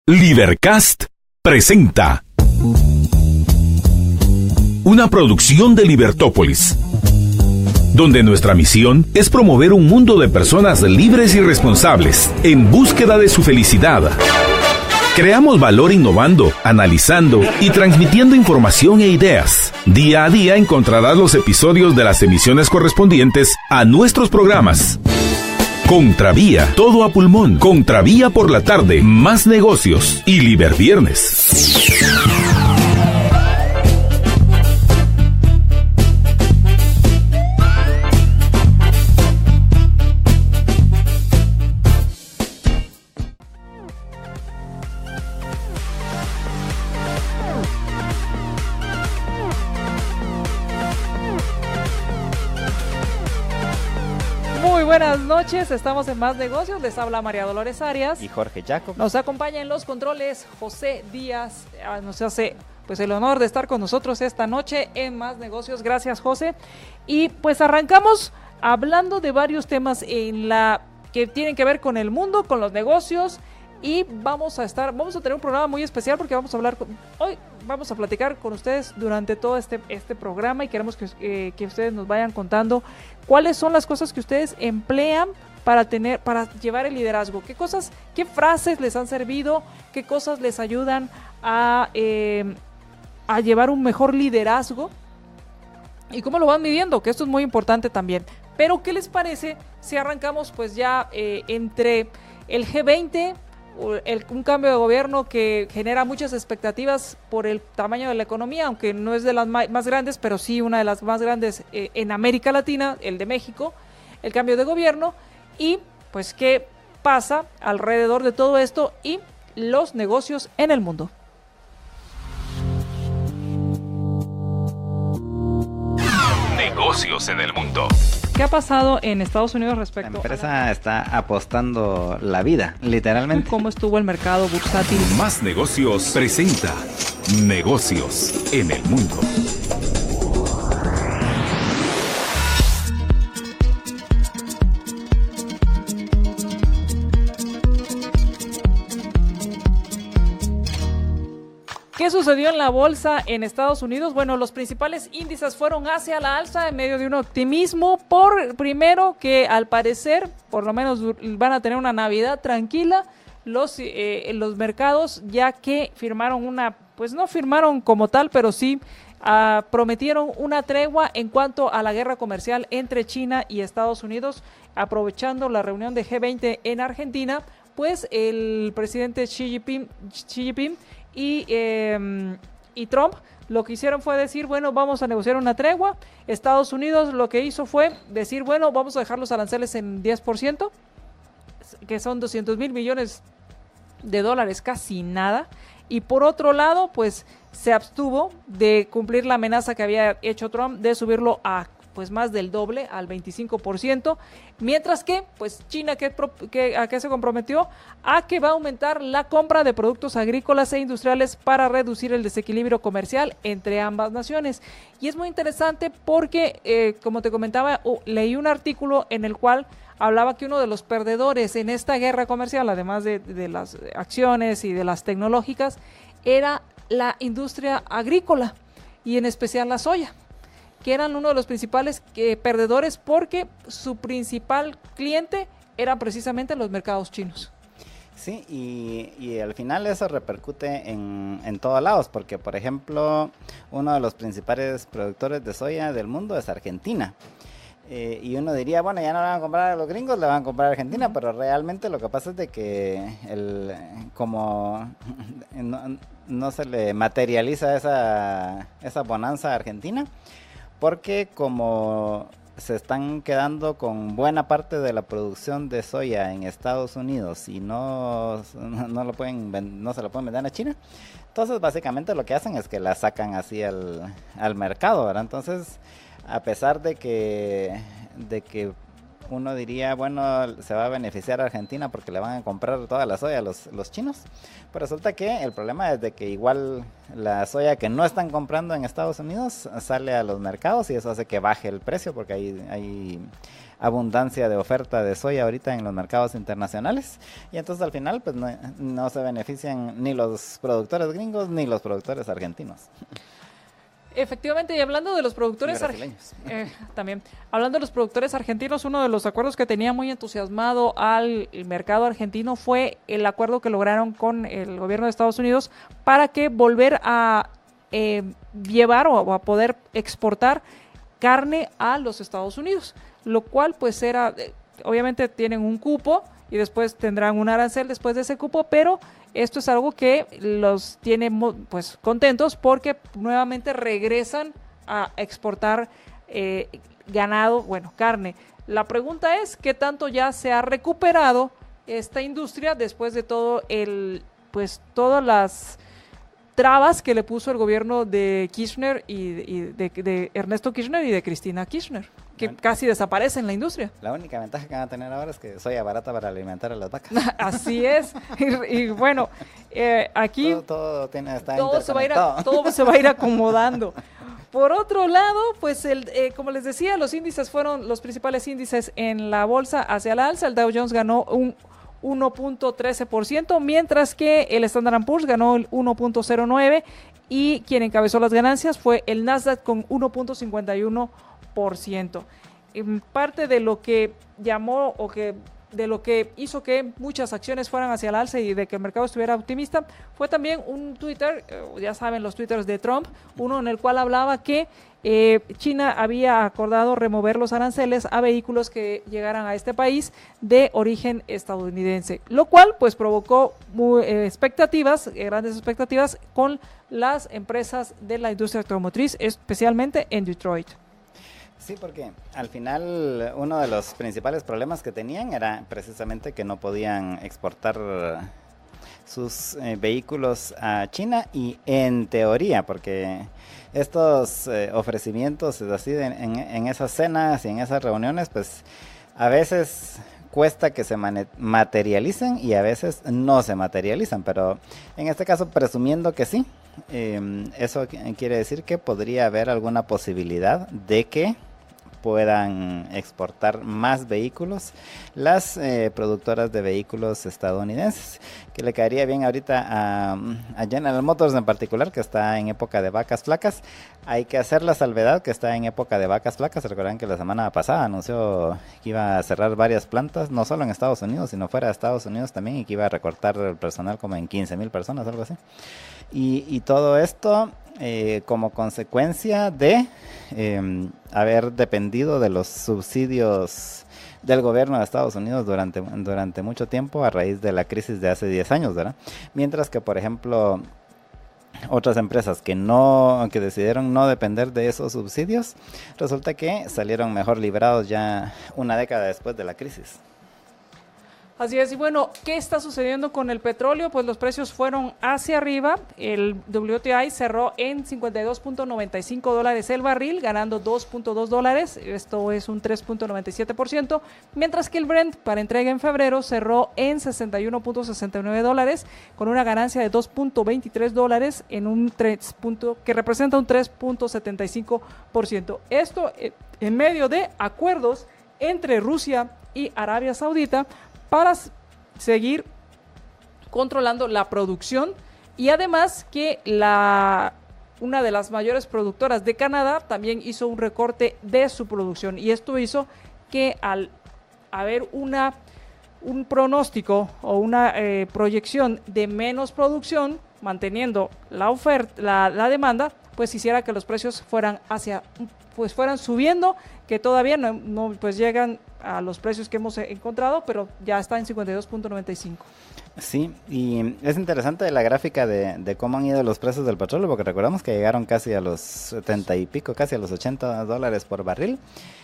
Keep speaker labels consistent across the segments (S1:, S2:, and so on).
S1: Libercast presenta una producción de Libertópolis, donde nuestra misión es promover un mundo de personas libres y responsables en búsqueda de su felicidad. Creamos valor innovando, analizando y transmitiendo información e ideas. Día a día encontrarás los episodios de las emisiones correspondientes a nuestros programas. Contravía, todo a pulmón. Contravía por la tarde, más negocios y Liberviernes.
S2: Buenas noches, estamos en Más Negocios, les habla María Dolores Arias
S3: y Jorge Jacob.
S2: Nos acompaña en los controles José Díaz, nos hace pues el honor de estar con nosotros esta noche en Más Negocios. Gracias, José. Y pues arrancamos hablando de varios temas que tienen que ver con el mundo, con los negocios, y vamos a tener un programa muy especial porque hoy vamos a platicar con ustedes durante todo este programa, y queremos que ustedes nos vayan contando cuáles son las cosas que ustedes emplean para llevar el liderazgo. ¿Qué frases les han servido? ¿Qué cosas les ayudan a llevar un mejor liderazgo? ¿Y cómo lo van midiendo? Que esto es muy importante también. Pero ¿qué les parece si arrancamos pues ya entre el G20, un cambio de gobierno que genera muchas expectativas por el tamaño de la economía, aunque no es de las más grandes, pero sí una de las más grandes en América Latina, el de México, el cambio de gobierno, y pues qué pasa alrededor de todo esto y los negocios en el mundo?
S1: Negocios en el mundo.
S2: ¿Qué ha pasado en Estados Unidos respecto
S3: La empresa está apostando la vida, literalmente.
S2: ¿Cómo estuvo el mercado bursátil?
S1: Más Negocios presenta Negocios en el mundo.
S2: ¿Qué sucedió en la bolsa en Estados Unidos? Bueno, los principales índices fueron hacia la alza en medio de un optimismo primero que al parecer, por lo menos van a tener una Navidad tranquila los mercados, ya que pues no firmaron como tal, pero sí prometieron una tregua en cuanto a la guerra comercial entre China y Estados Unidos, aprovechando la reunión de G20 en Argentina. Pues el presidente Xi Jinping y Trump lo que hicieron fue decir, bueno, vamos a negociar una tregua. Estados Unidos lo que hizo fue decir, bueno, vamos a dejar los aranceles en 10%, que son $200 millones, casi nada. Y por otro lado, pues se abstuvo de cumplir la amenaza que había hecho Trump de subirlo a pues más del doble, al 25%, mientras que pues China ¿a qué se comprometió? A que va a aumentar la compra de productos agrícolas e industriales para reducir el desequilibrio comercial entre ambas naciones. Y es muy interesante porque, como te comentaba, leí un artículo en el cual hablaba que uno de los perdedores en esta guerra comercial, además de las acciones y de las tecnológicas, era la industria agrícola, y en especial la soya, que eran uno de los principales perdedores porque su principal cliente eran precisamente los mercados chinos.
S3: Sí, y al final eso repercute en todos lados, porque por ejemplo, uno de los principales productores de soya del mundo es Argentina. Y uno diría, bueno, ya no le van a comprar a los gringos, le van a comprar a Argentina, pero realmente lo que pasa es de que como no se le materializa esa bonanza a Argentina, porque como se están quedando con buena parte de la producción de soya en Estados Unidos y no se lo pueden vender a China, entonces básicamente lo que hacen es que la sacan así al mercado, ¿verdad? Entonces, a pesar de que uno diría, bueno, se va a beneficiar a Argentina porque le van a comprar toda la soya a los chinos. Pero resulta que el problema es de que igual la soya que no están comprando en Estados Unidos sale a los mercados y eso hace que baje el precio porque hay abundancia de oferta de soya ahorita en los mercados internacionales y entonces al final pues no se benefician ni los productores gringos ni los productores argentinos.
S2: Efectivamente, y hablando de los productores también, hablando de los productores argentinos, uno de los acuerdos que tenía muy entusiasmado al mercado argentino fue el acuerdo que lograron con el gobierno de Estados Unidos para que volver a llevar o a poder exportar carne a los Estados Unidos, lo cual pues era, obviamente tienen un cupo y después tendrán un arancel después de ese cupo, pero esto es algo que los tiene pues contentos porque nuevamente regresan a exportar ganado, bueno, carne. La pregunta es, ¿qué tanto ya se ha recuperado esta industria después de todo pues todas las trabas que le puso el gobierno de Kirchner y de Ernesto Kirchner y de Cristina Kirchner, que casi desaparecen la industria?
S3: La única ventaja que van a tener ahora es que soya barata para alimentar a las vacas.
S2: Así es. Y bueno, aquí todo se va a ir acomodando. Por otro lado, pues como les decía, los índices fueron los principales índices en la bolsa hacia la alza. El Dow Jones ganó un 1.13%, mientras que el Standard & Poor's ganó el 1.09% y quien encabezó las ganancias fue el Nasdaq con 1.51%. En parte de lo que llamó de lo que hizo que muchas acciones fueran hacia el alza y de que el mercado estuviera optimista, fue también un Twitter, ya saben los Twitters de Trump, uno en el cual hablaba que China había acordado remover los aranceles a vehículos que llegaran a este país de origen estadounidense, lo cual pues provocó grandes expectativas con las empresas de la industria automotriz, especialmente en Detroit.
S3: Sí, porque al final uno de los principales problemas que tenían era precisamente que no podían exportar sus vehículos a China y en teoría, porque estos ofrecimientos así en esas cenas y en esas reuniones, pues a veces cuesta que se materialicen y a veces no se materializan, pero en este caso presumiendo que sí, eso quiere decir que podría haber alguna posibilidad de que puedan exportar más vehículos las productoras de vehículos estadounidenses, que le caería bien ahorita a General Motors en particular, que está en época de vacas flacas. Hay que hacer la salvedad que está en época de vacas flacas. Recuerdan que la semana pasada anunció que iba a cerrar varias plantas, no solo en Estados Unidos, sino fuera de Estados Unidos también, y que iba a recortar el personal como en 15,000 personas, algo así. Y todo esto como consecuencia de haber dependido de los subsidios del gobierno de Estados Unidos durante mucho tiempo a raíz de la crisis de hace 10 años, ¿verdad? Mientras que, por ejemplo, otras empresas que decidieron no depender de esos subsidios, resulta que salieron mejor librados ya una década después de la crisis.
S2: Así es, y bueno, ¿qué está sucediendo con el petróleo? Pues los precios fueron hacia arriba, el WTI cerró en $52.95 el barril, ganando $2.2, esto es un 3.97%, mientras que el Brent para entrega en febrero cerró en $61.69, con una ganancia de $2.23 en un que representa un 3.75%. Esto en medio de acuerdos entre Rusia y Arabia Saudita para seguir controlando la producción, y además que una de las mayores productoras de Canadá también hizo un recorte de su producción, y esto hizo que al haber un pronóstico o una proyección de menos producción, manteniendo la demanda, pues hiciera que los precios fueran subiendo, que todavía no pues llegan a los precios que hemos encontrado, pero ya está en 52.95.
S3: Sí, y es interesante la gráfica de cómo han ido los precios del petróleo, porque recordamos que llegaron casi a los 70 y pico, casi a los $80 por barril,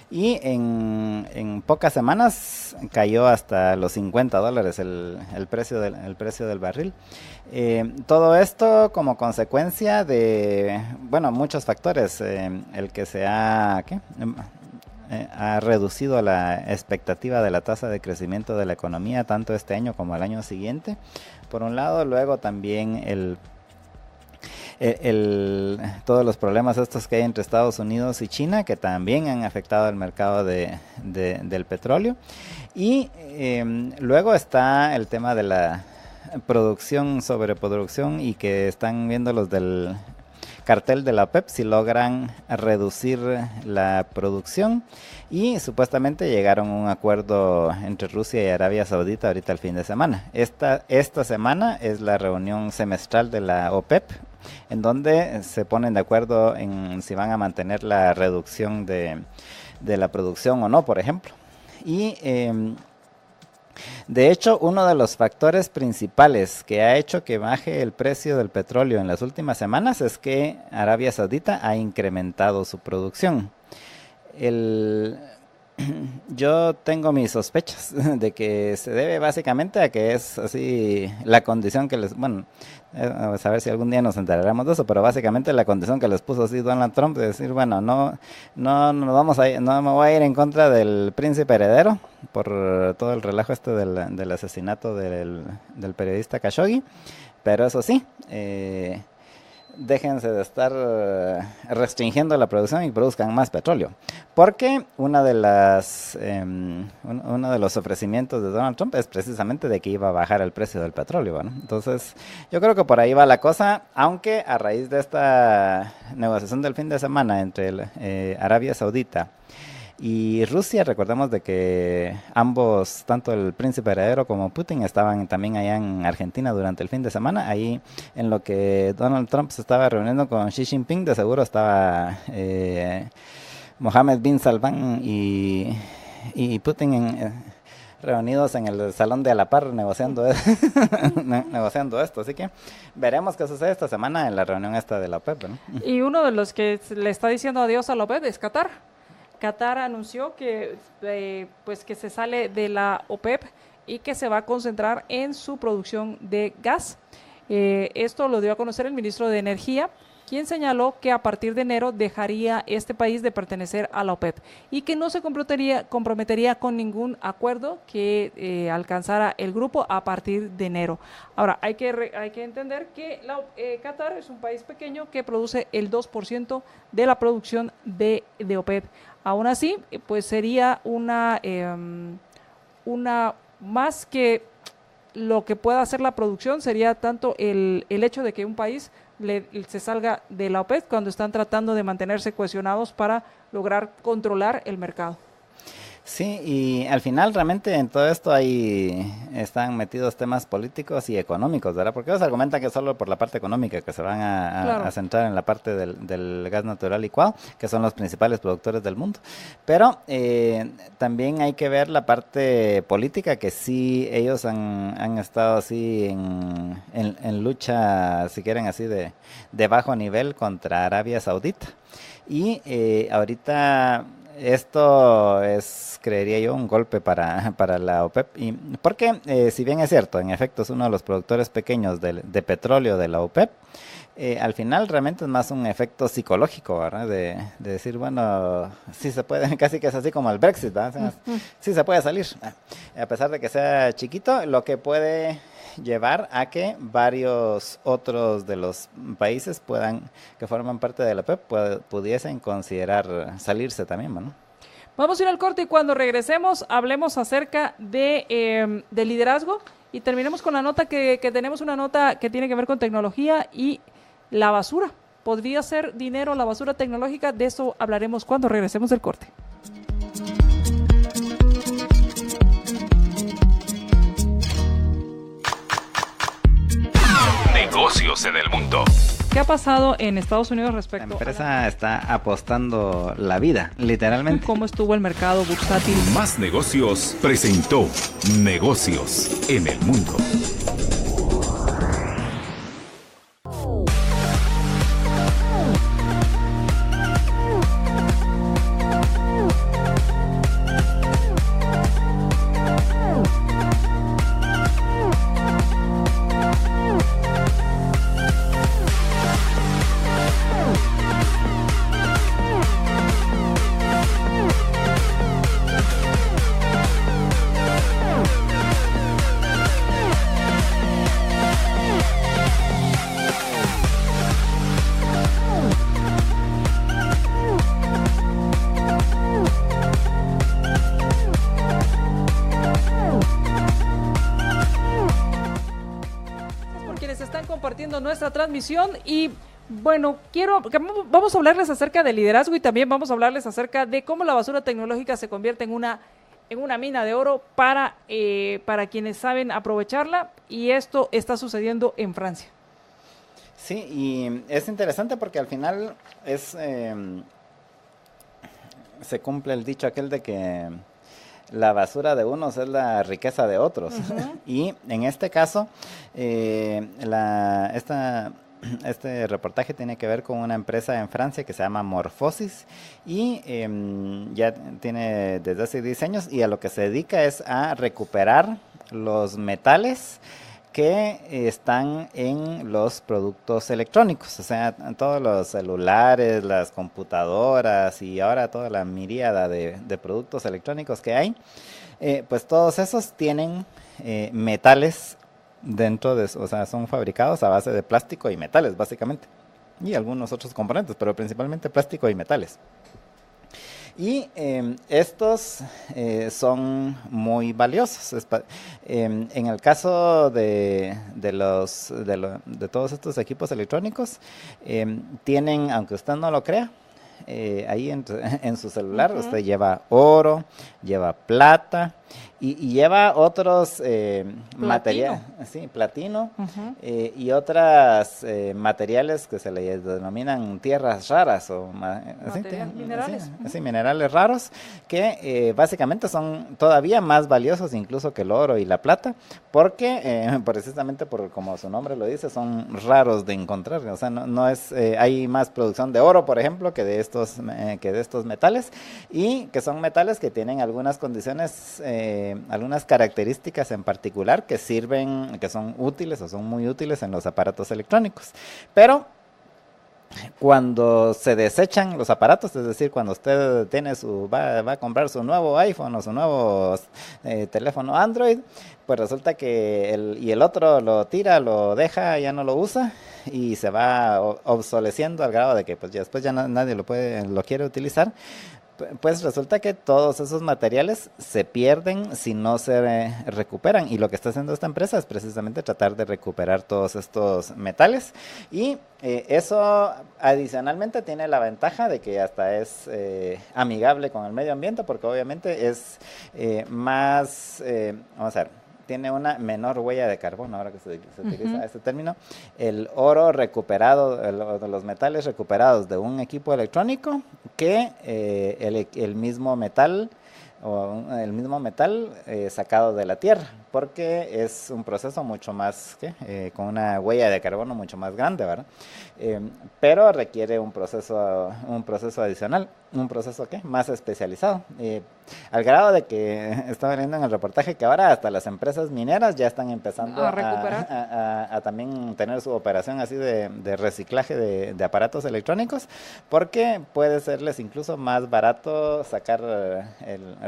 S3: y en pocas semanas cayó hasta los $50 el precio del barril. Todo esto como consecuencia de, muchos factores, el que se ha ha reducido la expectativa de la tasa de crecimiento de la economía tanto este año como el año siguiente. Por un lado, luego también todos los problemas estos que hay entre Estados Unidos y China, que también han afectado el mercado del petróleo. Y luego está el tema de la producción, sobreproducción, y que están viendo los del cartel de la OPEP si logran reducir la producción, y supuestamente llegaron a un acuerdo entre Rusia y Arabia Saudita ahorita el fin de semana. Esta semana es la reunión semestral de la OPEP, en donde se ponen de acuerdo en si van a mantener la reducción de la producción o no, por ejemplo. Y de hecho, uno de los factores principales que ha hecho que baje el precio del petróleo en las últimas semanas es que Arabia Saudita ha incrementado su producción. Yo tengo mis sospechas de que se debe básicamente a que es así la condición que les... Bueno, a saber si algún día nos enteraremos de eso, pero básicamente la condición que les puso así Donald Trump de decir, bueno, no me voy a ir en contra del príncipe heredero por todo el relajo del asesinato del periodista Khashoggi, pero eso sí, déjense de estar restringiendo la producción y produzcan más petróleo, porque uno de los ofrecimientos de Donald Trump es precisamente de que iba a bajar el precio del petróleo, ¿no? Entonces yo creo que por ahí va la cosa, aunque a raíz de esta negociación del fin de semana entre Arabia Saudita y Rusia, recordemos de que ambos, tanto el príncipe heredero como Putin, estaban también allá en Argentina durante el fin de semana. Ahí, en lo que Donald Trump se estaba reuniendo con Xi Jinping, de seguro estaba Mohammed bin Salman y Putin reunidos en el salón de a la par negociando esto. Así que veremos qué sucede esta semana en la reunión esta de la OPEP, ¿no?
S2: Y uno de los que le está diciendo adiós a la OPEP es Qatar. Qatar anunció que se sale de la OPEP y que se va a concentrar en su producción de gas. Esto lo dio a conocer el ministro de Energía, quien señaló que a partir de enero dejaría este país de pertenecer a la OPEP y que no se comprometería con ningún acuerdo que alcanzara el grupo a partir de enero. Ahora, hay que entender que Qatar es un país pequeño que produce el 2% de la producción de OPEP. Aún así, pues sería una más que lo que pueda hacer la producción, sería tanto el hecho de que un país se salga de la OPEP cuando están tratando de mantenerse cohesionados para lograr controlar el mercado.
S3: Sí, y al final realmente en todo esto están metidos temas políticos y económicos, ¿verdad? Porque ellos argumentan que solo por la parte económica, que se van a centrar en la parte del gas natural licuado, que son los principales productores del mundo. Pero también hay que ver la parte política, que sí ellos han estado así en lucha, si quieren así, de bajo nivel contra Arabia Saudita. Y ahorita... esto es, creería yo, un golpe para la OPEP, porque si bien es cierto, en efecto es uno de los productores pequeños de petróleo de la OPEP, al final realmente es más un efecto psicológico, ¿verdad? De decir, bueno, sí se puede, casi que es así como el Brexit, ¿verdad? Sí se puede salir, a pesar de que sea chiquito, lo que puede llevar a que varios otros de los países que forman parte de la OPEP pudiesen considerar salirse también, ¿no?
S2: Vamos a ir al corte y cuando regresemos hablemos acerca de liderazgo y terminemos con la nota que tenemos, una nota que tiene que ver con tecnología y la basura. ¿Podría ser dinero la basura tecnológica? De eso hablaremos cuando regresemos del corte.
S1: Negocios en el mundo.
S2: ¿Qué ha pasado en Estados Unidos respecto
S3: a la empresa está apostando la vida, literalmente?
S2: ¿Cómo estuvo el mercado bursátil?
S1: Más Negocios presentó Negocios en el mundo.
S2: haciendo nuestra transmisión y bueno, vamos a hablarles acerca del liderazgo y también vamos a hablarles acerca de cómo la basura tecnológica se convierte en una mina de oro para quienes saben aprovecharla, y esto está sucediendo en Francia.
S3: Sí, y es interesante porque al final se cumple el dicho aquel de que la basura de unos es la riqueza de otros. Uh-huh. Y en este caso, este reportaje tiene que ver con una empresa en Francia que se llama Morphosis y ya tiene desde hace 10 años, y a lo que se dedica es a recuperar los metales que están en los productos electrónicos, o sea, en todos los celulares, las computadoras y ahora toda la miríada de productos electrónicos que hay, pues todos esos tienen metales dentro de, o sea, son fabricados a base de plástico y metales, básicamente, y algunos otros componentes, pero principalmente plástico y metales. Y estos son muy valiosos. En el caso de todos estos equipos electrónicos, tienen, aunque usted no lo crea, ahí en su celular, uh-huh, usted lleva oro, lleva plata y lleva otros materiales, sí, platino, uh-huh, y otros materiales que se le denominan tierras raras o minerales, sí, minerales raros, que básicamente son todavía más valiosos incluso que el oro y la plata, porque precisamente como su nombre lo dice, son raros de encontrar. O sea, no es, hay más producción de oro, por ejemplo, que de estos metales, y que son metales que tienen algunas condiciones, algunas características en particular que son útiles o son muy útiles en los aparatos electrónicos. Pero cuando se desechan los aparatos, es decir, cuando usted va a comprar su nuevo iPhone o su nuevo teléfono Android, pues resulta que el otro lo tira, lo deja, ya no lo usa y se va obsoleciendo al grado de que pues después ya nadie lo quiere utilizar. Pues resulta que todos esos materiales se pierden si no se recuperan, y lo que está haciendo esta empresa es precisamente tratar de recuperar todos estos metales, y eso adicionalmente tiene la ventaja de que hasta es amigable con el medio ambiente, porque obviamente es más, vamos a ver, tiene una menor huella de carbono, ahora que se utiliza, uh-huh, este término. El oro recuperado, los metales recuperados de un equipo electrónico, que el mismo metal sacado de la tierra, porque es un proceso mucho más, con una huella de carbono mucho más grande, ¿verdad? Pero requiere un proceso adicional, un proceso más especializado, al grado de que estaba leyendo en el reportaje que ahora hasta las empresas mineras ya están empezando a recuperar, a también tener su operación así de reciclaje de aparatos electrónicos, porque puede serles incluso más barato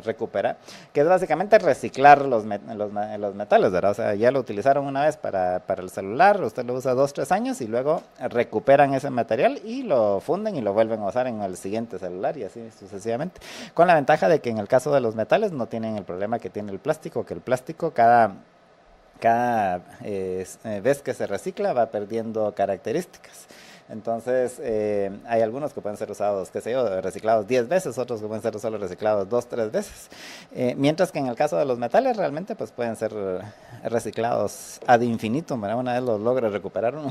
S3: recuperar, que es básicamente reciclar los metales, ¿verdad? O sea, ya lo utilizaron una vez para el celular, usted lo usa 2-3 años y luego recuperan ese material y lo funden y lo vuelven a usar en el siguiente celular y así sucesivamente, con la ventaja de que en el caso de los metales no tienen el problema que tiene el plástico, que el plástico cada vez que se recicla va perdiendo características. Entonces, hay algunos que pueden ser usados, reciclados 10 veces, otros que pueden ser solo reciclados 2-3 veces. Mientras que en el caso de los metales, realmente pues pueden ser reciclados ad infinitum, ¿verdad? Una vez los logra recuperar uno.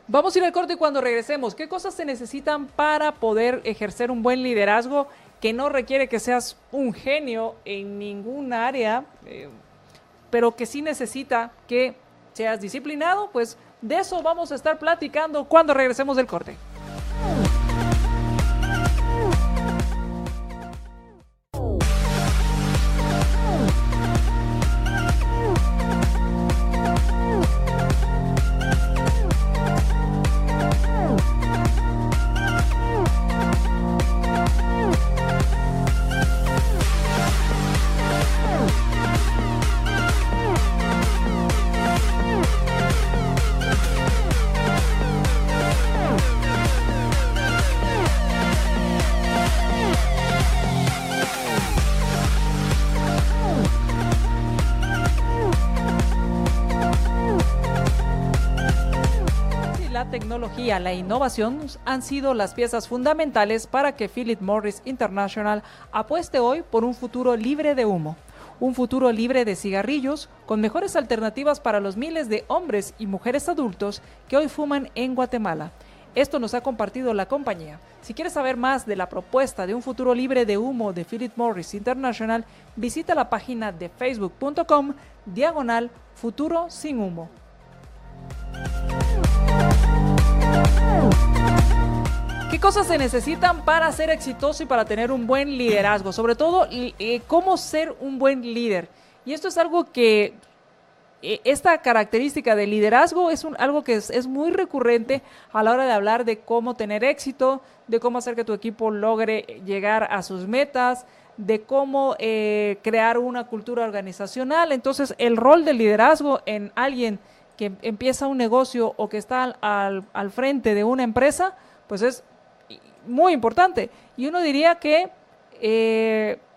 S2: Vamos a ir al corte y cuando regresemos, ¿qué cosas se necesitan para poder ejercer un buen liderazgo que no requiere que seas un genio en ningún área, pero que sí necesita que seas disciplinado? Pues de eso vamos a estar platicando cuando regresemos del corte. la tecnología, la innovación han sido las piezas fundamentales para que Philip Morris International apueste hoy por un futuro libre de humo. Un futuro libre de cigarrillos, con mejores alternativas para los miles de hombres y mujeres adultos que hoy fuman en Guatemala. Esto nos ha compartido la compañía. Si quieres saber más de la propuesta de un futuro libre de humo de Philip Morris International, visita la página de facebook.com/Futuro Sin Humo. ¿Qué cosas se necesitan para ser exitoso y para tener un buen liderazgo? Sobre todo, cómo ser un buen líder. Y esto es algo que, esta característica de liderazgo es algo que es muy recurrente a la hora de hablar de cómo tener éxito, de cómo hacer que tu equipo logre llegar a sus metas, de cómo crear una cultura organizacional. Entonces, el rol del liderazgo en alguien que empieza un negocio o que está al frente de una empresa, pues es muy importante. Y uno diría que,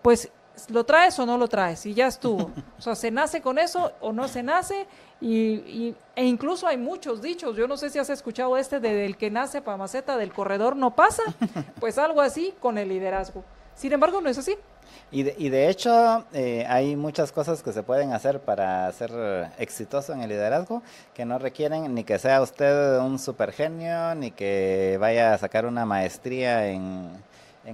S2: pues, lo traes o no lo traes, y ya estuvo. O sea, se nace con eso o no se nace, e incluso hay muchos dichos. Yo no sé si has escuchado del que nace pa' maceta, del corredor no pasa. Pues algo así con el liderazgo. Sin embargo, no es así.
S3: Y de hecho, hay muchas cosas que se pueden hacer para ser exitoso en el liderazgo que no requieren ni que sea usted un super genio, ni que vaya a sacar una maestría en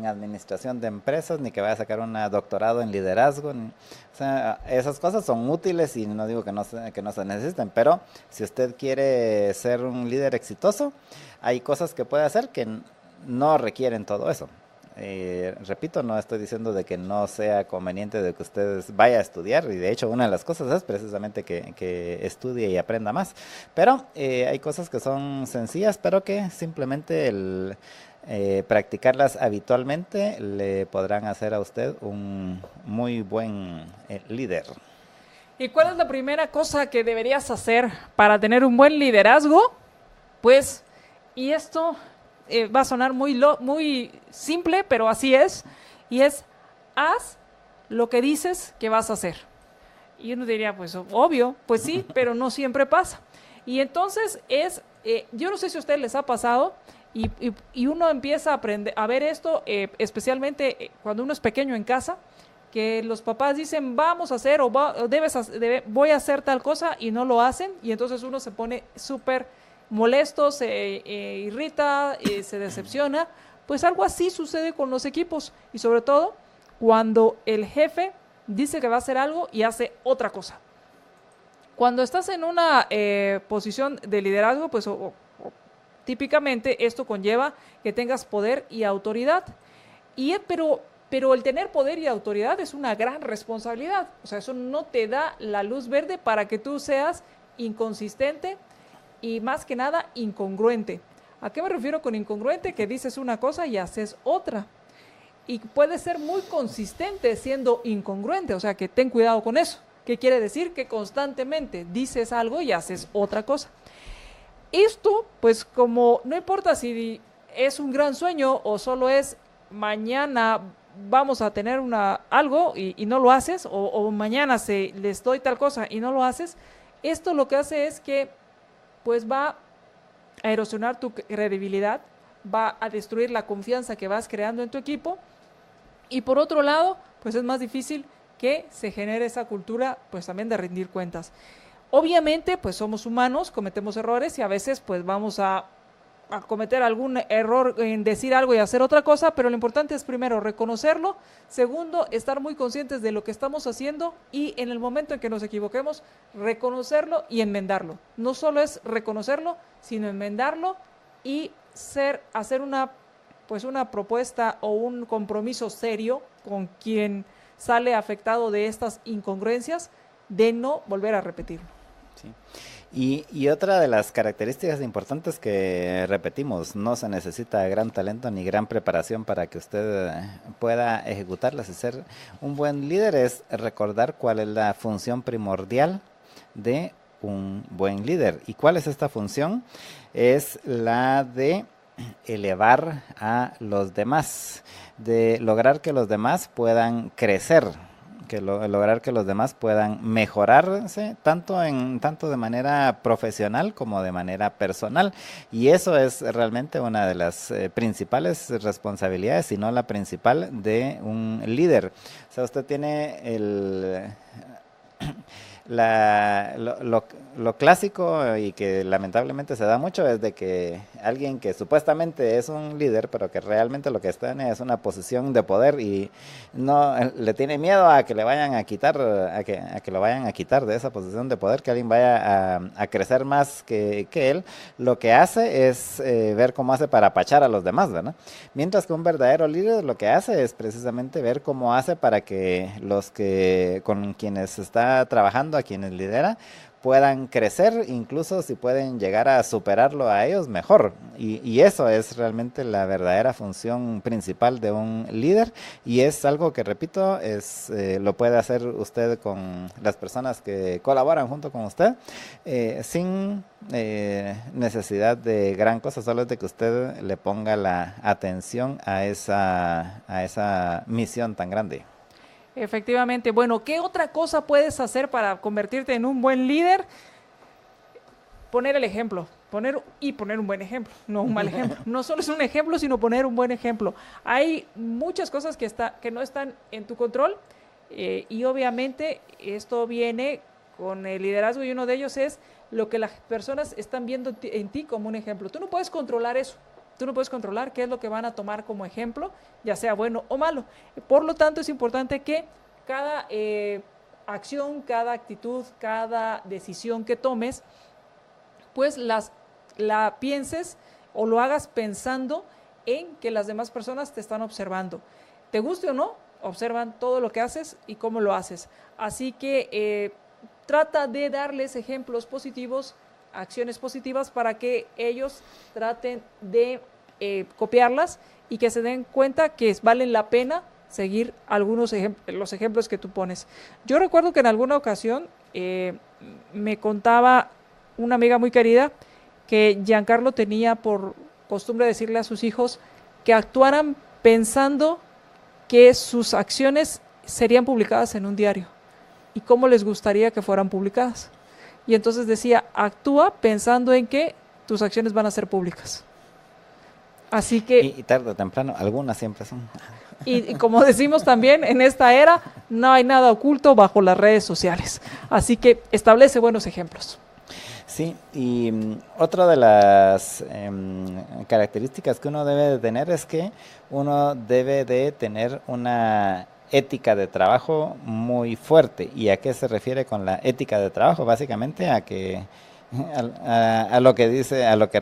S3: administración de empresas, ni que vaya a sacar un doctorado en liderazgo. O sea, esas cosas son útiles y no digo que no se necesiten, pero si usted quiere ser un líder exitoso, hay cosas que puede hacer que no requieren todo eso. Repito, no estoy diciendo de que no sea conveniente de que usted vaya a estudiar, y de hecho una de las cosas es precisamente que estudie y aprenda más, pero hay cosas que son sencillas, pero que simplemente practicarlas habitualmente le podrán hacer a usted un muy buen líder.
S2: ¿Y cuál es la primera cosa que deberías hacer para tener un buen liderazgo? Pues, y esto va a sonar muy simple, pero así es, y es: haz lo que dices que vas a hacer. Y uno diría, pues obvio, pues sí, pero no siempre pasa. Y entonces yo no sé si a ustedes les ha pasado, y uno empieza a aprender a ver esto, especialmente cuando uno es pequeño en casa, que los papás dicen vamos a hacer voy a hacer tal cosa, y no lo hacen, y entonces uno se pone súper molesto, se irrita, se decepciona. Pues algo así sucede con los equipos, y sobre todo cuando el jefe dice que va a hacer algo y hace otra cosa. Cuando estás en una posición de liderazgo, pues típicamente esto conlleva que tengas poder y autoridad, pero el tener poder y autoridad es una gran responsabilidad. O sea, eso no te da la luz verde para que tú seas inconsistente y, más que nada, incongruente. ¿A qué me refiero con incongruente? Que dices una cosa y haces otra. Y puedes ser muy consistente siendo incongruente, o sea que ten cuidado con eso. ¿Qué quiere decir? Que constantemente dices algo y haces otra cosa. Esto, pues, como no importa si es un gran sueño o solo es mañana vamos a tener algo y no lo haces, o mañana les doy tal cosa y no lo haces, esto lo que hace es que pues va a erosionar tu credibilidad, va a destruir la confianza que vas creando en tu equipo, y por otro lado, pues es más difícil que se genere esa cultura, pues también de rendir cuentas. Obviamente, pues somos humanos, cometemos errores, y a veces pues vamos a cometer algún error en decir algo y hacer otra cosa, pero lo importante es, primero, reconocerlo; segundo, estar muy conscientes de lo que estamos haciendo, y en el momento en que nos equivoquemos, reconocerlo y enmendarlo. No solo es reconocerlo, sino enmendarlo y hacer una propuesta o un compromiso serio con quien sale afectado de estas incongruencias, de no volver a repetirlo.
S3: Sí. Y otra de las características importantes que repetimos: no se necesita gran talento ni gran preparación para que usted pueda ejecutarlas y ser un buen líder. Es recordar cuál es la función primordial de un buen líder. ¿Y cuál es esta función? Es la de elevar a los demás, de lograr que los demás puedan crecer. lograr que los demás puedan mejorarse tanto de manera profesional como de manera personal, y eso es realmente una de las principales responsabilidades, si no la principal, de un líder. O sea, usted tiene lo clásico y que lamentablemente se da mucho es de que alguien que supuestamente es un líder, pero que realmente lo que está en es una posición de poder y no le tiene miedo a que le vayan a quitar, a que lo vayan a quitar de esa posición de poder, que alguien vaya a crecer más que él. Lo que hace es ver cómo hace para apachar a los demás, ¿verdad? Mientras que un verdadero líder lo que hace es precisamente ver cómo hace para que con quienes está trabajando, a quienes lidera, puedan crecer, incluso si pueden llegar a superarlo a ellos, mejor. Y eso es realmente la verdadera función principal de un líder, y es algo que, repito, lo puede hacer usted con las personas que colaboran junto con usted, sin necesidad de gran cosa, solo es de que usted le ponga la atención a esa misión tan grande.
S2: Efectivamente. Bueno, ¿qué otra cosa puedes hacer para convertirte en un buen líder? Poner el ejemplo, poner un buen ejemplo, no un mal ejemplo. No solo es un ejemplo, sino poner un buen ejemplo. Hay muchas cosas que no están en tu control, y obviamente esto viene con el liderazgo, y uno de ellos es lo que las personas están viendo en ti como un ejemplo. Tú no puedes controlar eso. Tú no puedes controlar qué es lo que van a tomar como ejemplo, ya sea bueno o malo. Por lo tanto, es importante que cada acción, cada actitud, cada decisión que tomes, pues la pienses o lo hagas pensando en que las demás personas te están observando. Te guste o no, observan todo lo que haces y cómo lo haces. Así que trata de darles ejemplos positivos, acciones positivas, para que ellos traten de copiarlas y que se den cuenta que valen la pena seguir los ejemplos que tú pones. Yo recuerdo que en alguna ocasión me contaba una amiga muy querida que Giancarlo tenía por costumbre decirle a sus hijos que actuaran pensando que sus acciones serían publicadas en un diario y cómo les gustaría que fueran publicadas. Y entonces decía, actúa pensando en que tus acciones van a ser públicas. Así que...
S3: Y tarde o temprano, algunas siempre son.
S2: Y como decimos también, en esta era no hay nada oculto bajo las redes sociales. Así que establece buenos ejemplos.
S3: Sí, y otra de las características que uno debe de tener es que uno debe de tener una ética de trabajo muy fuerte. ¿Y a qué se refiere con la ética de trabajo? Básicamente a lo que dice, a lo que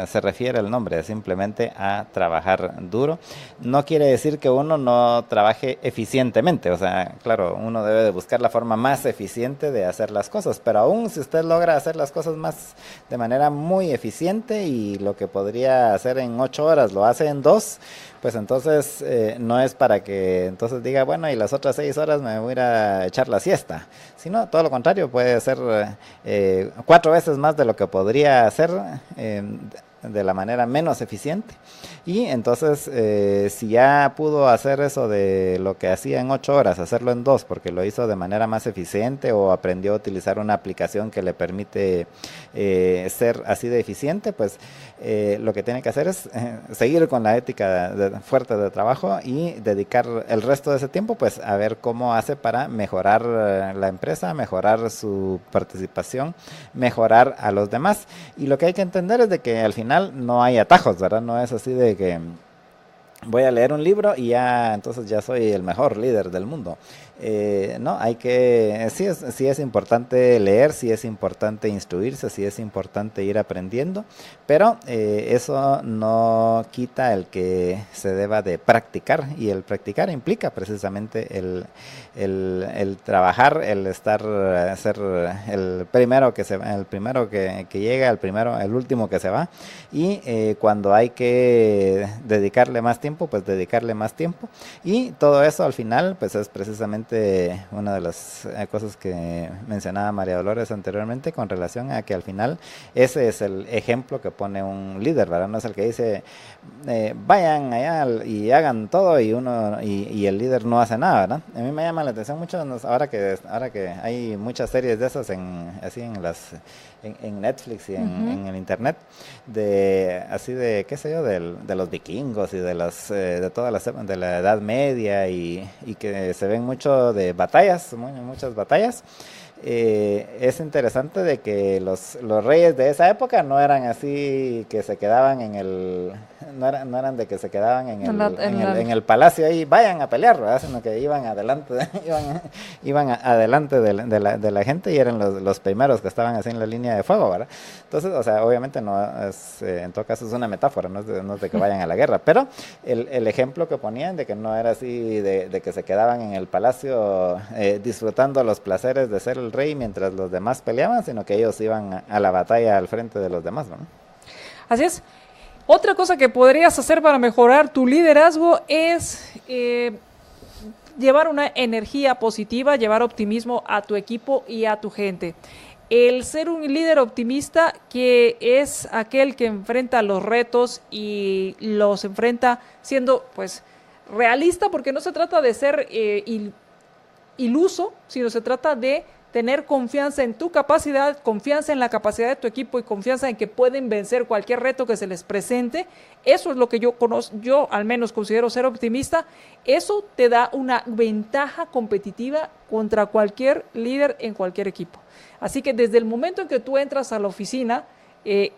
S3: se refiere el nombre, simplemente a trabajar duro. No quiere decir que uno no trabaje eficientemente, o sea, claro, uno debe de buscar la forma más eficiente de hacer las cosas, pero aún si usted logra hacer las cosas de manera muy eficiente, y lo que podría hacer en 8 horas lo hace en 2, pues entonces no es para que entonces diga, bueno, y las otras 6 horas me voy a ir a echar la siesta, sino todo lo contrario, puede ser 4 veces más de lo que podría hacer de la manera menos eficiente. Y entonces si ya pudo hacer eso de lo que hacía en 8 horas, hacerlo en 2 porque lo hizo de manera más eficiente, o aprendió a utilizar una aplicación que le permite ser así de eficiente, pues lo que tiene que hacer es seguir con la ética fuerte de trabajo y dedicar el resto de ese tiempo pues a ver cómo hace para mejorar la empresa, mejorar su participación, mejorar a los demás. Y lo que hay que entender es de que al final no hay atajos, ¿verdad? No es así de que voy a leer un libro y entonces ya soy el mejor líder del mundo. No, sí es importante leer, sí es importante instruirse, sí es importante ir aprendiendo, pero eso no quita el que se deba de practicar, y el practicar implica precisamente el trabajar, el ser el primero que se va, el primero que llega, el último que se va, y cuando hay que dedicarle más tiempo, tiempo, pues dedicarle más tiempo. Y todo eso al final, pues es precisamente una de las cosas que mencionaba María Dolores anteriormente con relación a que al final ese es el ejemplo que pone un líder, ¿verdad? No es el que dice, vayan allá y hagan todo y el líder no hace nada, ¿verdad? A mí me llama la atención mucho ahora que hay muchas series de esas en Netflix y en el internet, qué sé yo, de los vikingos y de la Edad Media y que se ven mucho de batallas, muchas batallas. Es interesante de que los reyes de esa época no eran así que se quedaban no eran de que se quedaban en el palacio ahí, vayan a pelear, ¿verdad? Sino que iban adelante, iban adelante de la gente y eran los primeros que estaban así en la línea de fuego, ¿verdad? Entonces, o sea, obviamente no es, en todo caso es una metáfora, no es de que vayan a la guerra, pero el ejemplo que ponían de que no era así de que se quedaban en el palacio disfrutando los placeres de ser el rey mientras los demás peleaban, sino que ellos iban a la batalla al frente de los demás, ¿no?
S2: Así es. Otra cosa que podrías hacer para mejorar tu liderazgo es llevar una energía positiva, llevar optimismo a tu equipo y a tu gente. El ser un líder optimista, que es aquel que enfrenta los retos y los enfrenta siendo pues realista, porque no se trata de ser iluso, sino se trata de tener confianza en tu capacidad, confianza en la capacidad de tu equipo y confianza en que pueden vencer cualquier reto que se les presente. Eso es lo que yo al menos considero ser optimista. Eso te da una ventaja competitiva contra cualquier líder en cualquier equipo. Así que desde el momento en que tú entras a la oficina,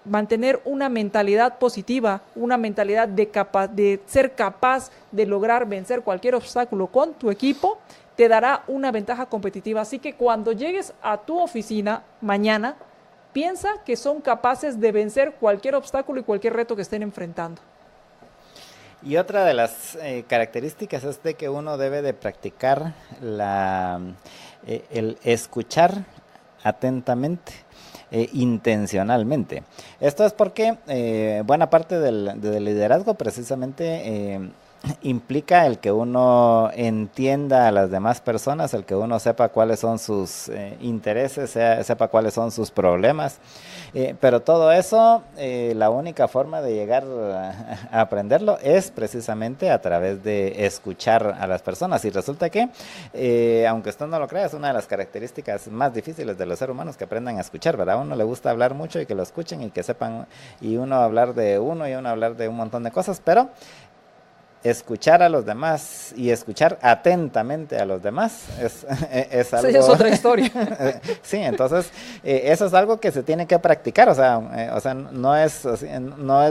S2: mantener una mentalidad positiva, una mentalidad de ser capaz de lograr vencer cualquier obstáculo con tu equipo, te dará una ventaja competitiva. Así que cuando llegues a tu oficina mañana, piensa que son capaces de vencer cualquier obstáculo y cualquier reto que estén enfrentando.
S3: Y otra de las características es de que uno debe de practicar el escuchar atentamente, intencionalmente. Esto es porque buena parte del liderazgo precisamente implica el que uno entienda a las demás personas, el que uno sepa cuáles son sus intereses, sepa cuáles son sus problemas, pero todo eso, la única forma de llegar a aprenderlo es precisamente a través de escuchar a las personas. Y resulta que, aunque usted no lo crea, es una de las características más difíciles de los seres humanos, que aprendan a escuchar, ¿verdad? A uno le gusta hablar mucho y que lo escuchen y que sepan, y uno hablar de uno y uno hablar de un montón de cosas, pero escuchar a los demás y escuchar atentamente a los demás es algo...
S2: Sí, es otra historia.
S3: Sí, entonces eso es algo que se tiene que practicar, o sea, no es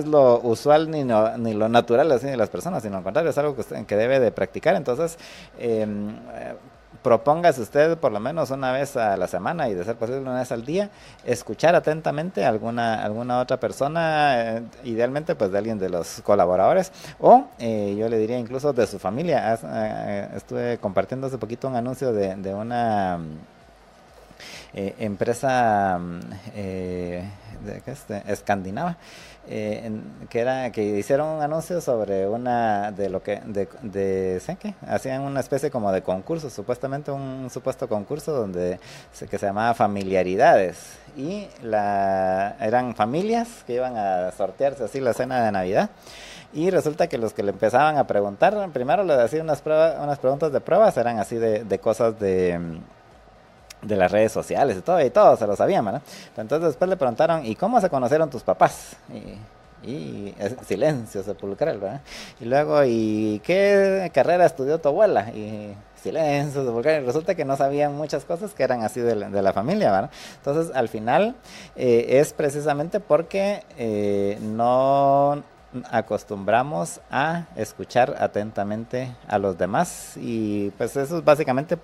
S3: lo usual ni lo natural así de las personas, sino al contrario, es algo que debe de practicar. Entonces propóngase usted por lo menos una vez a la semana y de ser posible una vez al día, escuchar atentamente a alguna otra persona, idealmente pues de alguien de los colaboradores, o yo le diría incluso de su familia. Estuve compartiendo hace poquito un anuncio de una empresa escandinava, que hicieron un anuncio sobre hacían una especie como de concurso, supuestamente un supuesto concurso que se llamaba Familiaridades, y eran familias que iban a sortearse así la cena de Navidad. Y resulta que los que le empezaban a preguntar, primero les hacían unas preguntas de pruebas, eran así de cosas de las redes sociales y todo se lo sabían, ¿verdad? Entonces después le preguntaron, ¿y cómo se conocieron tus papás? Y silencio sepulcral, ¿verdad? Y luego, ¿y qué carrera estudió tu abuela? Y silencio sepulcral. Y resulta que no sabían muchas cosas que eran así de la familia, ¿verdad? Entonces al final es precisamente porque no acostumbramos a escuchar atentamente a los demás, y pues eso es básicamente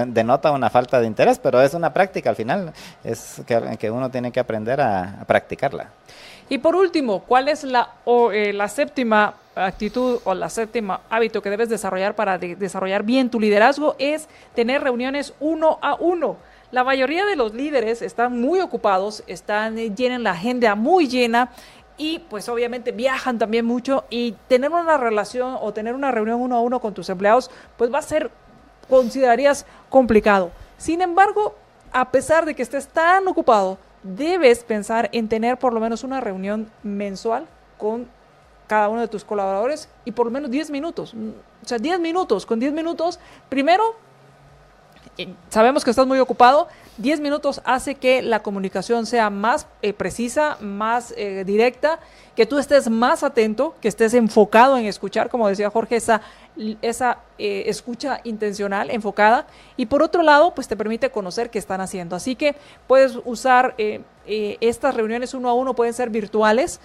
S3: denota una falta de interés, pero es una práctica al final, es que uno tiene que aprender a practicarla.
S2: Y por último, ¿cuál es la séptima actitud o la séptima hábito que debes desarrollar para desarrollar bien tu liderazgo? Es tener reuniones 1 a 1. La mayoría de los líderes están muy ocupados, tienen la agenda muy llena, y pues obviamente viajan también mucho, y tener una relación o tener una reunión 1 a 1 con tus empleados, pues va a ser, considerarías, complicado. Sin embargo, a pesar de que estés tan ocupado, debes pensar en tener por lo menos una reunión mensual con cada uno de tus colaboradores, y por lo menos 10 minutos. O sea, 10 minutos. Con 10 minutos, primero, sabemos que estás muy ocupado. 10 minutos hace que la comunicación sea más precisa, más directa, que tú estés más atento, que estés enfocado en escuchar, como decía Jorge, esa escucha intencional, enfocada. Y por otro lado, pues te permite conocer qué están haciendo. Así que puedes usar estas reuniones 1 a 1, pueden ser virtuales.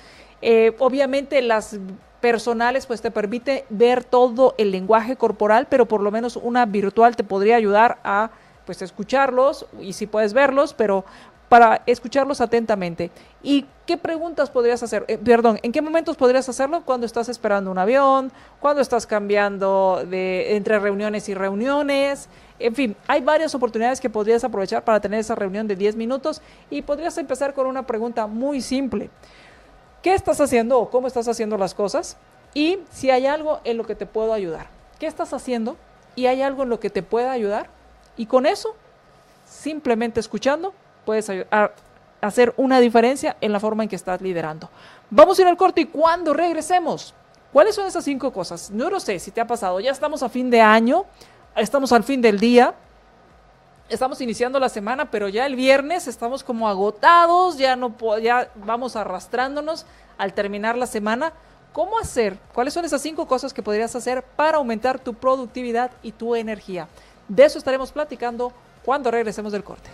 S2: Obviamente las personales pues te permite ver todo el lenguaje corporal, pero por lo menos una virtual te podría ayudar a pues escucharlos, y si puedes verlos, pero para escucharlos atentamente. ¿Y qué preguntas podrías hacer? ¿En qué momentos podrías hacerlo? Cuando estás esperando un avión, cuando estás cambiando entre reuniones y reuniones. En fin, hay varias oportunidades que podrías aprovechar para tener esa reunión de 10 minutos, y podrías empezar con una pregunta muy simple. ¿Qué estás haciendo o cómo estás haciendo las cosas? Y si hay algo en lo que te puedo ayudar. ¿Qué estás haciendo? Y hay algo en lo que te pueda ayudar. Y con eso, simplemente escuchando, puedes hacer una diferencia en la forma en que estás liderando. Vamos a ir al corte, y cuando regresemos, ¿cuáles son esas 5 cosas? No lo sé si te ha pasado. Ya estamos a fin de año, estamos al fin del día. Estamos iniciando la semana, pero ya el viernes estamos como agotados, ya vamos arrastrándonos al terminar la semana. ¿Cómo hacer? ¿Cuáles son esas 5 cosas que podrías hacer para aumentar tu productividad y tu energía? De eso estaremos platicando cuando regresemos del corte.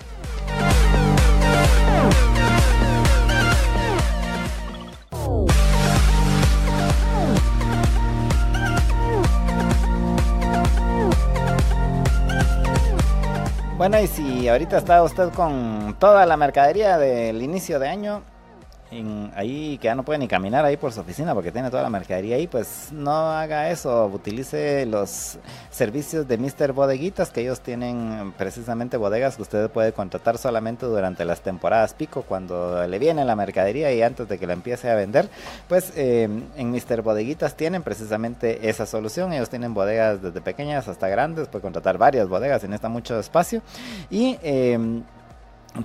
S3: Bueno, y si ahorita está usted con toda la mercadería del inicio de año, ahí que ya no puede ni caminar ahí por su oficina porque tiene toda la mercadería ahí, pues no haga eso, utilice los servicios de Mr. Bodeguitas, que ellos tienen precisamente bodegas que usted puede contratar solamente durante las temporadas pico, cuando le viene la mercadería y antes de que la empiece a vender. Pues en Mr. Bodeguitas tienen precisamente esa solución. Ellos tienen bodegas desde pequeñas hasta grandes, puede contratar varias bodegas, necesita mucho espacio, y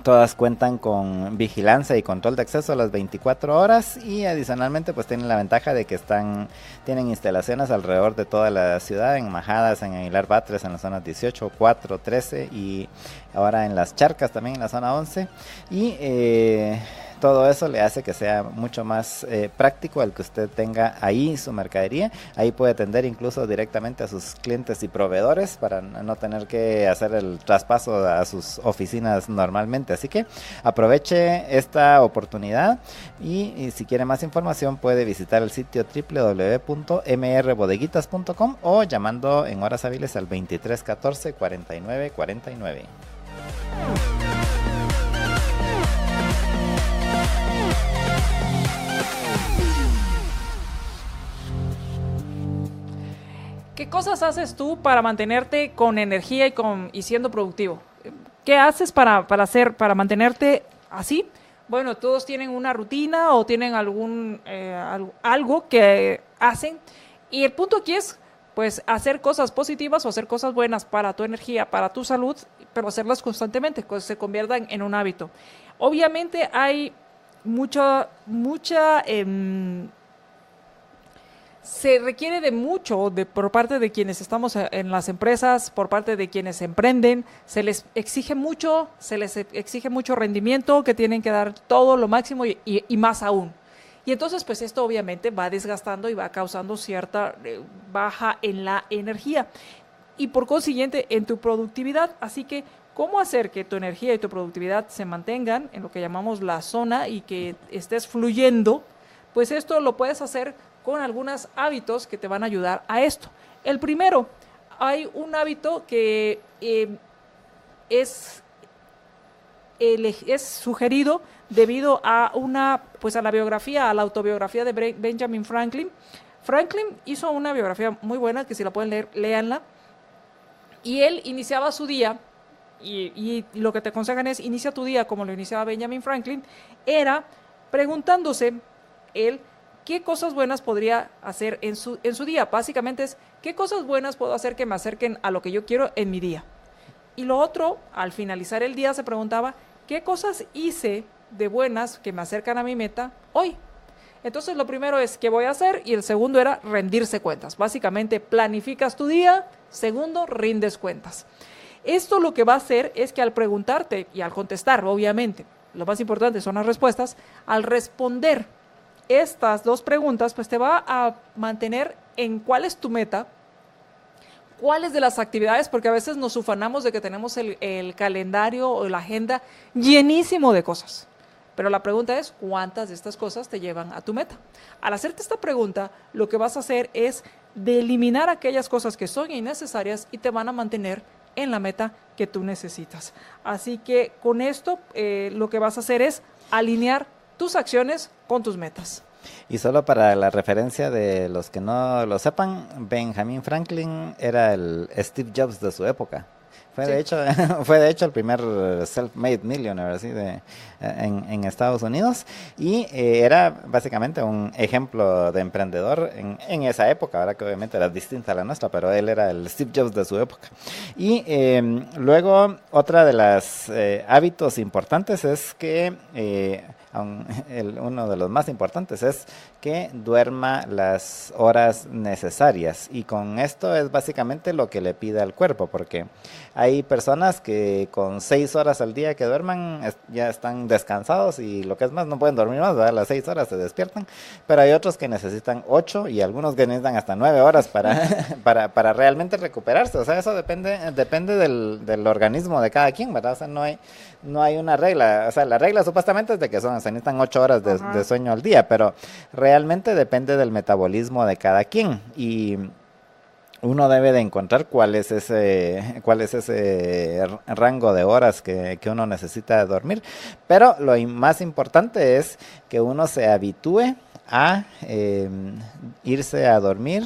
S3: todas cuentan con vigilancia y control de acceso a las 24 horas, y adicionalmente pues tienen la ventaja de que tienen instalaciones alrededor de toda la ciudad, en Majadas, en Aguilar Batres, en las zonas 18, 4, 13, y ahora en Las Charcas también en la zona 11, y todo eso le hace que sea mucho más práctico el que usted tenga ahí su mercadería. Ahí puede atender incluso directamente a sus clientes y proveedores para no tener que hacer el traspaso a sus oficinas normalmente. Así que aproveche esta oportunidad, y si quiere más información puede visitar el sitio www.mrbodeguitas.com o llamando en horas hábiles al 23 14 49 49.
S2: ¿Qué cosas haces tú para mantenerte con energía y siendo productivo? ¿Qué haces para mantenerte así? Bueno, todos tienen una rutina o tienen algo que hacen, y el punto aquí es pues hacer cosas positivas o hacer cosas buenas para tu energía, para tu salud, pero hacerlas constantemente, que se conviertan en un hábito. Obviamente hay se requiere de mucho por parte de quienes estamos en las empresas, por parte de quienes emprenden. Se les exige mucho rendimiento, que tienen que dar todo lo máximo y más aún. Y entonces pues esto obviamente va desgastando y va causando cierta baja en la energía y por consiguiente en tu productividad. Así que, ¿cómo hacer que tu energía y tu productividad se mantengan en lo que llamamos la zona y que estés fluyendo? Pues esto lo puedes hacer con algunos hábitos que te van a ayudar a esto. El primero, hay un hábito que es sugerido debido a a la autobiografía de Benjamin Franklin. Franklin hizo una biografía muy buena, que si la pueden leer, léanla. Y él iniciaba su día, y lo que te aconsejan es inicia tu día como lo iniciaba Benjamin Franklin, era preguntándose el qué cosas buenas podría hacer en su día. Básicamente es qué cosas buenas puedo hacer que me acerquen a lo que yo quiero en mi día. Y lo otro, al finalizar el día se preguntaba, ¿qué cosas hice de buenas que me acercan a mi meta hoy? Entonces lo primero es qué voy a hacer y el segundo era rendirse cuentas. Básicamente planificas tu día, segundo, rindes cuentas. Esto lo que va a hacer es que al preguntarte y al contestar, obviamente, lo más importante son las respuestas, al responder estas dos preguntas, pues te va a mantener en cuál es tu meta, cuáles de las actividades, porque a veces nos ufanamos de que tenemos el calendario o la agenda llenísimo de cosas. Pero la pregunta es, ¿cuántas de estas cosas te llevan a tu meta? Al hacerte esta pregunta, lo que vas a hacer es de eliminar aquellas cosas que son innecesarias y te van a mantener en la meta que tú necesitas. Así que con esto lo que vas a hacer es alinear tus acciones con tus metas.
S3: Y solo para la referencia de los que no lo sepan, Benjamin Franklin era el Steve Jobs de su época. Fue de hecho el primer self-made millionaire así en Estados Unidos y era básicamente un ejemplo de emprendedor en esa época, ahora que obviamente era distinta a la nuestra, pero él era el Steve Jobs de su época. Y luego otra de los hábitos importantes es que uno de los más importantes es que duerma las horas necesarias, y con esto es básicamente lo que le pide al cuerpo, porque hay personas que con 6 horas al día que duerman ya están descansados y lo que es más no pueden dormir más, ¿verdad? A las 6 horas se despiertan, pero hay otros que necesitan 8 y algunos que necesitan hasta 9 horas para realmente recuperarse. O sea, eso depende del organismo de cada quien, ¿verdad? O sea, no hay una regla. O sea, la regla supuestamente es de que se necesitan 8 horas de sueño al día, pero realmente depende del metabolismo de cada quien, y uno debe de encontrar cuál es ese rango de horas que uno necesita dormir. Pero lo más importante es que uno se habitúe a irse a dormir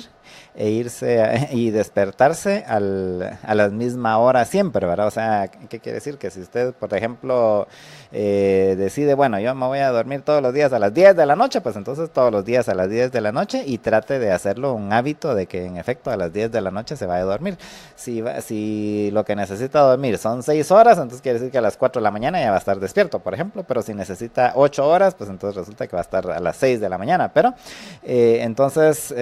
S3: y despertarse a la misma hora siempre, ¿verdad? O sea, ¿qué quiere decir? Que si usted, por ejemplo, decide, bueno, yo me voy a dormir todos los días a las 10 de la noche, pues entonces todos los días a las 10 de la noche, y trate de hacerlo un hábito de que en efecto a las 10 de la noche se vaya a dormir. Si lo que necesita dormir son 6 horas, entonces quiere decir que a las 4 de la mañana ya va a estar despierto, por ejemplo, pero si necesita 8 horas, pues entonces resulta que va a estar a las 6 de la mañana, pero entonces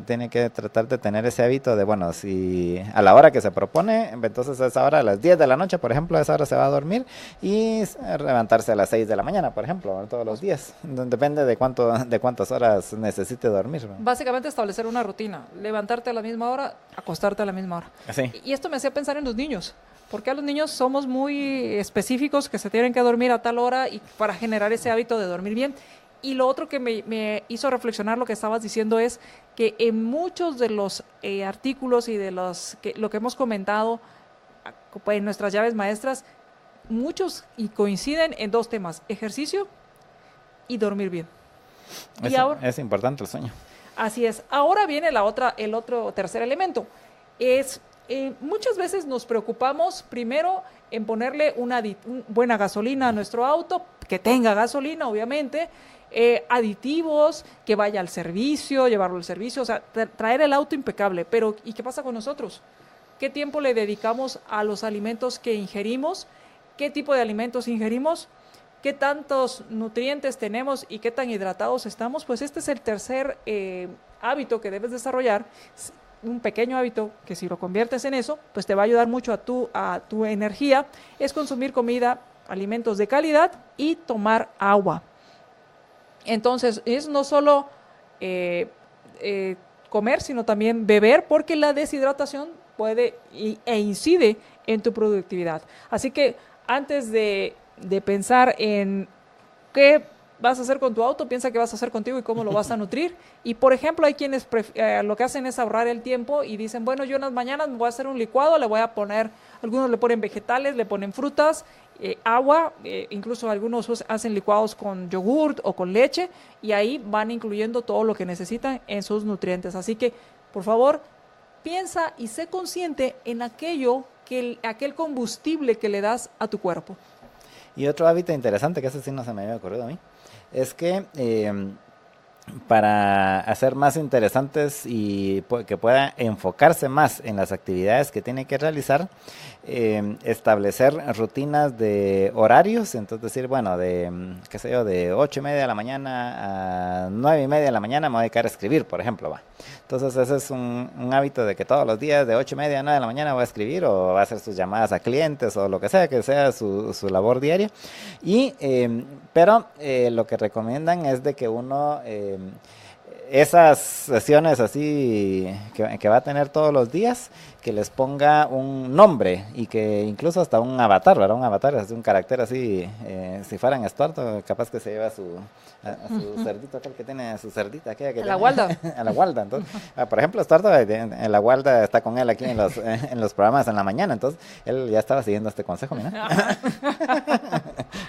S3: tiene que tratar de tener ese hábito de, bueno, si a la hora que se propone, entonces a esa hora, a las 10 de la noche, por ejemplo, a esa hora se va a dormir y levantarse a las 6 de la mañana, por ejemplo, todos los días. Depende de cuántas horas necesite dormir, ¿no?
S2: Básicamente establecer una rutina, levantarte a la misma hora, acostarte a la misma hora.
S3: Sí.
S2: Y esto me hacía pensar en los niños, porque a los niños somos muy específicos, que se tienen que dormir a tal hora y para generar ese hábito de dormir bien. Y lo otro que me hizo reflexionar lo que estabas diciendo es que en muchos de los artículos y de lo que hemos comentado en nuestras llaves maestras, muchos y coinciden en dos temas: ejercicio y dormir bien.
S3: Es importante el sueño.
S2: Así es. Ahora viene el otro tercer elemento. Muchas veces nos preocupamos primero en ponerle una buena gasolina a nuestro auto, que tenga gasolina, obviamente, aditivos, que vaya al servicio, llevarlo al servicio, o sea, traer el auto impecable. Pero, ¿y qué pasa con nosotros? ¿Qué tiempo le dedicamos a los alimentos que ingerimos? ¿Qué tipo de alimentos ingerimos? ¿Qué tantos nutrientes tenemos y qué tan hidratados estamos? Pues este es el tercer hábito que debes desarrollar. Un pequeño hábito que si lo conviertes en eso, pues te va a ayudar mucho a tu energía, es consumir comida, alimentos de calidad y tomar agua. Entonces, es no solo comer, sino también beber, porque la deshidratación puede e incide en tu productividad. Así que antes de pensar en qué vas a hacer con tu auto, piensa qué vas a hacer contigo y cómo lo vas a nutrir. Y por ejemplo, hay quienes lo que hacen es ahorrar el tiempo y dicen, bueno, yo en las mañanas me voy a hacer un licuado, le voy a poner, algunos le ponen vegetales, le ponen frutas, agua, incluso algunos hacen licuados con yogurt o con leche, y ahí van incluyendo todo lo que necesitan en sus nutrientes. Así que, por favor, piensa y sé consciente en aquel combustible que le das a tu cuerpo.
S3: Y otro hábito interesante, que ese sí no se me había ocurrido a mí, es que para hacer más interesantes y que pueda enfocarse más en las actividades que tiene que realizar, establecer rutinas de horarios, entonces decir, bueno, de 8:30 de la mañana a 9:30 de la mañana me voy a dedicar a escribir, por ejemplo, va. Entonces ese es un hábito de que todos los días de 8:30 a 9 de la mañana voy a escribir, o va a hacer sus llamadas a clientes, o lo que sea su labor diaria. Pero lo que recomiendan es de que uno esas sesiones así que va a tener todos los días, que les ponga un nombre y que incluso hasta un avatar, ¿verdad? Un avatar es un carácter así, si fueran Estuardo, capaz que se lleva a su cerdito, aquel que tiene su cerdita, aquella que
S2: a la Walda.
S3: A la Walda, entonces, por ejemplo, Estuardo, en la Walda está con él aquí en los programas en la mañana, entonces él ya estaba siguiendo este consejo, mira.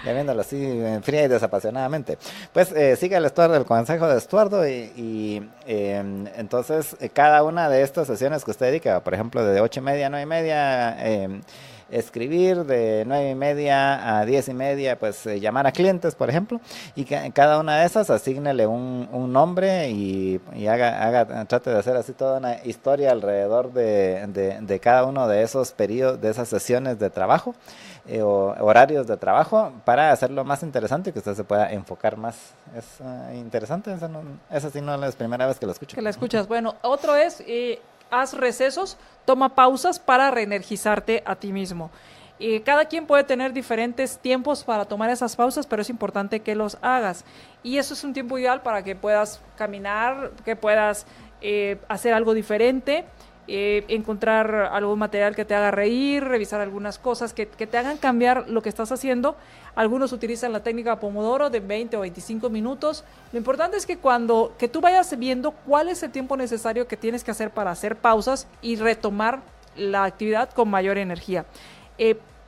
S3: Ya viéndolo así fría y desapasionadamente. Pues sigue el consejo de Estuardo y entonces cada una de estas sesiones que usted dedica, por ejemplo, de 8:30 a 9:30, escribir, de 9:30 a 10:30, pues llamar a clientes, por ejemplo, y que cada una de esas asígnele un nombre y trate de hacer así toda una historia alrededor de cada uno de esos periodos, de esas sesiones de trabajo, o horarios de trabajo, para hacerlo más interesante y que usted se pueda enfocar más. Es interesante, esa sí no es la primera vez que lo escucho.
S2: Que la escuchas. Bueno, otro es, haz recesos, toma pausas para reenergizarte a ti mismo. Cada quien puede tener diferentes tiempos para tomar esas pausas, pero es importante que los hagas. Y eso es un tiempo ideal para que puedas caminar, que puedas hacer algo diferente, encontrar algún material que te haga reír, revisar algunas cosas que te hagan cambiar lo que estás haciendo. Algunos utilizan la técnica Pomodoro de 20 o 25 minutos. Lo importante es que que tú vayas viendo cuál es el tiempo necesario que tienes que hacer para hacer pausas y retomar la actividad con mayor energía.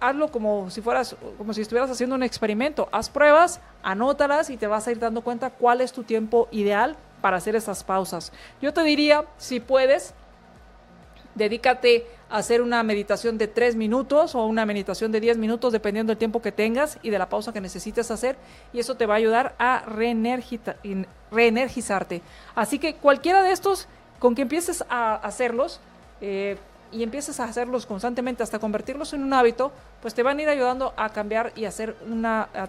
S2: Hazlo como si estuvieras haciendo un experimento. Haz pruebas, anótalas y te vas a ir dando cuenta cuál es tu tiempo ideal para hacer esas pausas. Yo te diría, si puedes, dedícate a hacer una meditación de 3 minutos o una meditación de 10 minutos, dependiendo del tiempo que tengas y de la pausa que necesites hacer, y eso te va a ayudar a reenergizarte. Así que cualquiera de estos, con que empieces a hacerlos y empieces a hacerlos constantemente hasta convertirlos en un hábito, pues te van a ir ayudando a cambiar y a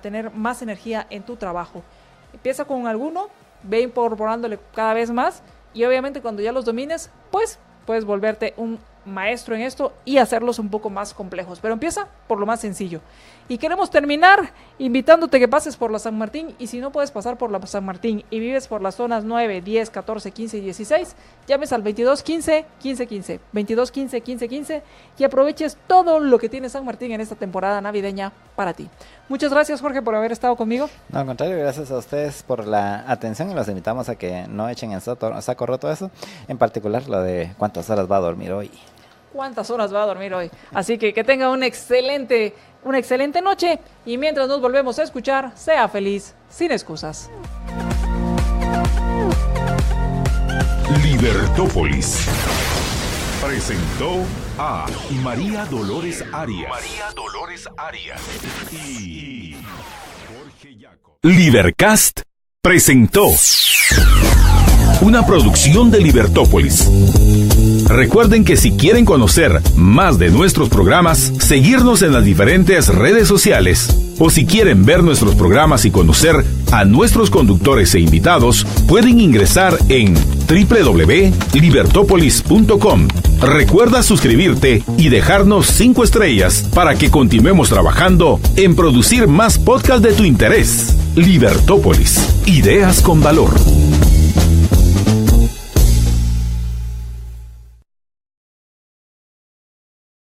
S2: tener más energía en tu trabajo. Empieza con alguno, ve incorporándole cada vez más, y obviamente cuando ya los domines, pues puedes volverte un maestro en esto y hacerlos un poco más complejos, pero empieza por lo más sencillo. Y queremos terminar invitándote que pases por la San Martín, y si no puedes pasar por la San Martín y vives por las zonas 9, 10, 14, 15 y 16, llames al 2215 1515, 2215 1515, y aproveches todo lo que tiene San Martín en esta temporada navideña para ti. Muchas gracias, Jorge, por haber estado conmigo.
S3: No, al contrario, gracias a ustedes por la atención, y los invitamos a que no echen en saco roto eso, en particular lo de cuántas horas va a dormir hoy.
S2: ¿Cuántas horas va a dormir hoy? Así que tenga una excelente noche, y mientras nos volvemos a escuchar, sea feliz, sin excusas.
S1: Libertópolis presentó a María Dolores Arias. Y Jorge Yaco. Libercast presentó una producción de Libertópolis. Recuerden que si quieren conocer más de nuestros programas, seguirnos en las diferentes redes sociales, o si quieren ver nuestros programas y conocer a nuestros conductores e invitados, pueden ingresar en www.libertopolis.com. Recuerda suscribirte y dejarnos 5 estrellas para que continuemos trabajando en producir más podcasts de tu interés. Libertópolis, ideas con valor.